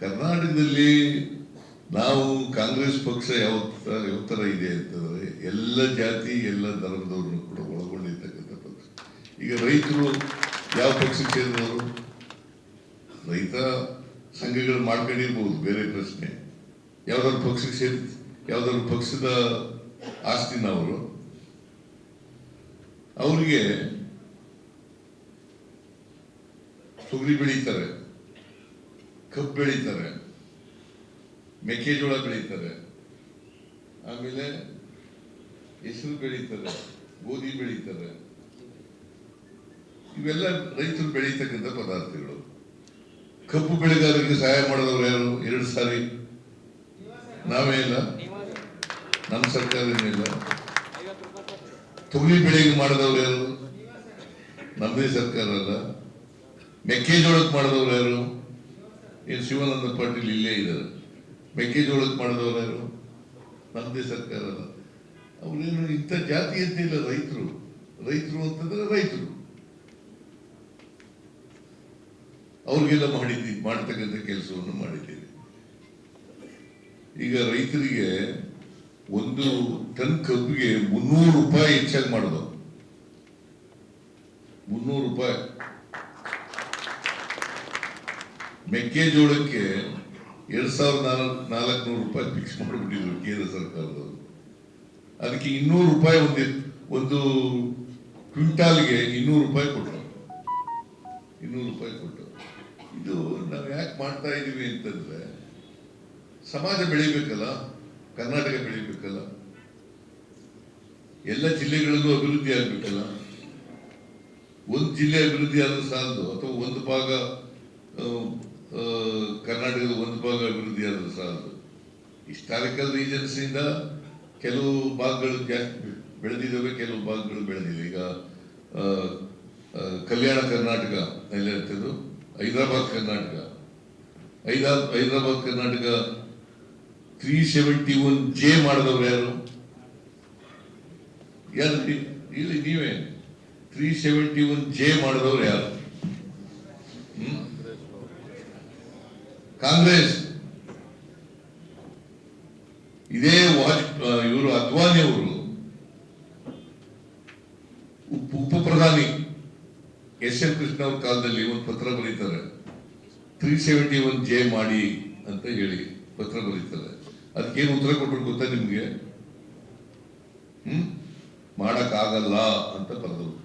ಕರ್ನಾಟಕದಲ್ಲಿ ನಾವು ಕಾಂಗ್ರೆಸ್ ಪಕ್ಷ ಯಾವ ತರ ಇದೆ ಅಂತಂದ್ರೆ ಎಲ್ಲ ಜಾತಿ ಎಲ್ಲ ಧರ್ಮದವ್ರನ್ನು ಕೂಡ ಒಳಗೊಂಡಿರ್ತಕ್ಕಂಥ ಪಕ್ಷ. ಈಗ ರೈತರು ಯಾವ ಪಕ್ಷಕ್ಕೆ ಸೇರಿದವರು? ರೈತ ಸಂಘಗಳು ಮಾಡ್ಕೊಂಡಿರ್ಬೋದು, ಬೇರೆ ಪ್ರಶ್ನೆ. ಯಾವ್ದಾದ್ರು ಪಕ್ಷಕ್ಕೆ ಸೇರಿ ಯಾವ್ದಾದ್ರು ಪಕ್ಷದ ಆಸ್ತಿನ ಅವರಿಗೆ ತೊಗರಿ ಬೆಳೀತಾರೆ, ಕಬ್ಬು ಬೆಳೀತಾರೆ, ಮೆಕ್ಕೆಜೋಳ ಬೆಳೀತಾರೆ, ಆಮೇಲೆ ಹೆಸರು ಬೆಳೀತಾರೆ, ಗೋಧಿ ಬೆಳೀತಾರೆ. ಇವೆಲ್ಲ ರೈತರು ಬೆಳೀತಕ್ಕಂಥ ಪದಾರ್ಥಗಳು. ಕಬ್ಬು ಬೆಳೆಗಾರರಿಗೆ ಸಹಾಯ ಮಾಡಿದವರು ಯಾರು? 2 ಸಾರಿ ನಾವೇ ಇಲ್ಲ, ನಮ್ಮ ಸರ್ಕಾರನೇ ಇಲ್ಲ. ತೊಗರಿ ಬೆಳೆಗೆ ಮಾಡಿದವರು ಯಾರು? ನಮ್ಮದೇ ಸರ್ಕಾರ ಅಲ್ಲ. ಮೆಕ್ಕೆಜೋಳಕ್ಕೆ ಮಾಡಿದವರು ಯಾರು? ಏನು ಶಿವಾನಂದ ಪಾಟೀಲ್ ಇಲ್ಲೇ ಇದ್ದಾರೆ. ಮೆಕ್ಕೆಜೋಳಕ್ಕೆ ಮಾಡಿದವರು ಯಾರು? ನಮ್ಮದೇ ಸರ್ಕಾರ ಅಲ್ಲ. ಅವರೇನು ಇಂಥ ಜಾತಿ ಅಂತ ಇಲ್ಲ. ರೈತರು ಅಂತಂದ್ರೆ ರೈತರು ಅವ್ರಿಗೆಲ್ಲ ಮಾಡತಕ್ಕಂಥ ಕೆಲಸವನ್ನು ಮಾಡಿದ್ದೀವಿ. ಈಗ ರೈತರಿಗೆ 1 ಟನ್ ಕಬ್ಬಿಗೆ 300 ರೂಪಾಯಿ ಹೆಚ್ಚಾಗಿ ಮಾಡೋದು. 300 ರೂಪಾಯಿ. ಮೆಕ್ಕೆಜೋಳಕ್ಕೆ 2400 ರೂಪಾಯಿ ಫಿಕ್ಸ್ ಮಾಡಿಬಿಟ್ಟಿದ್ರು ಕೇಂದ್ರ ಸರ್ಕಾರದವರು. ಅದಕ್ಕೆ 200 ರೂಪಾಯಿ ಒಂದು ಕ್ವಿಂಟಾಲ್ಗೆ 200 ರೂಪಾಯಿ ಕೊಟ್ಟರು. 200 ರೂಪಾಯಿ ಕೊಟ್ಟರು. ಇದು ನಾವು ಯಾಕೆ ಮಾಡ್ತಾ ಇದೀವಿ ಅಂತಂದ್ರೆ, ಸಮಾಜ ಬೆಳಿಬೇಕಲ್ಲ, ಕರ್ನಾಟಕ ಬೆಳಿಬೇಕಲ್ಲ, ಎಲ್ಲ ಜಿಲ್ಲೆಗಳಲ್ಲೂ ಅಭಿವೃದ್ಧಿ ಆಗ್ಬೇಕಲ್ಲ. ಒಂದು ಜಿಲ್ಲೆ ಅಭಿವೃದ್ಧಿ ಆದ್ರೂ ಸಾಲದು, ಅಥವಾ ಒಂದು ಭಾಗ ಕರ್ನಾಟಕದ ಒಂದು ಭಾಗ ಅಭಿವೃದ್ಧಿ ಆದ್ರೂ ಸಾಲದು. ಹಿಸ್ಟಾರಿಕಲ್ ರೀಜನ್ಸ್ ಇಂದ ಕೆಲವು ಭಾಗಗಳು ಜಾಸ್ತಿ ಬೆಳೆದಿದ್ದಾವೆ, ಕೆಲವು ಭಾಗಗಳು ಬೆಳೆದಿಲ್ಲ. ಈಗ ಕಲ್ಯಾಣ ಕರ್ನಾಟಕ ಎಲ್ಲ ಇರ್ತದ್ದು, ಹೈದರಾಬಾದ್ ಕರ್ನಾಟಕ 371J ಮಾಡಿದವ್ರು ಯಾರು? ಇಲ್ಲಿ ನೀವೇ 371J ಮಾಡಿದವ್ರು ಯಾರು? ಕಾಂಗ್ರೆಸ್. ಇದೇ ಇವರು ಅದ್ವಾನಿ ಅವರು ಉಪ ಪ್ರಧಾನಿ ಎಸ್.ಎಂ. ಕೃಷ್ಣ ಅವ್ರ ಕಾಲದಲ್ಲಿ ಒಂದು ಪತ್ರ ಬರೀತಾರೆ, 371J ಮಾಡಿ ಅಂತ ಹೇಳಿ ಪತ್ರ ಬರೀತಾರೆ. ಅದಕ್ಕೇನು ಉತ್ತರ ಕೊಟ್ಟರು ಗೊತ್ತಾ ನಿಮ್ಗೆ? ಮಾಡಕ್ಕಾಗಲ್ಲ ಅಂತ ಬರೆದವರು.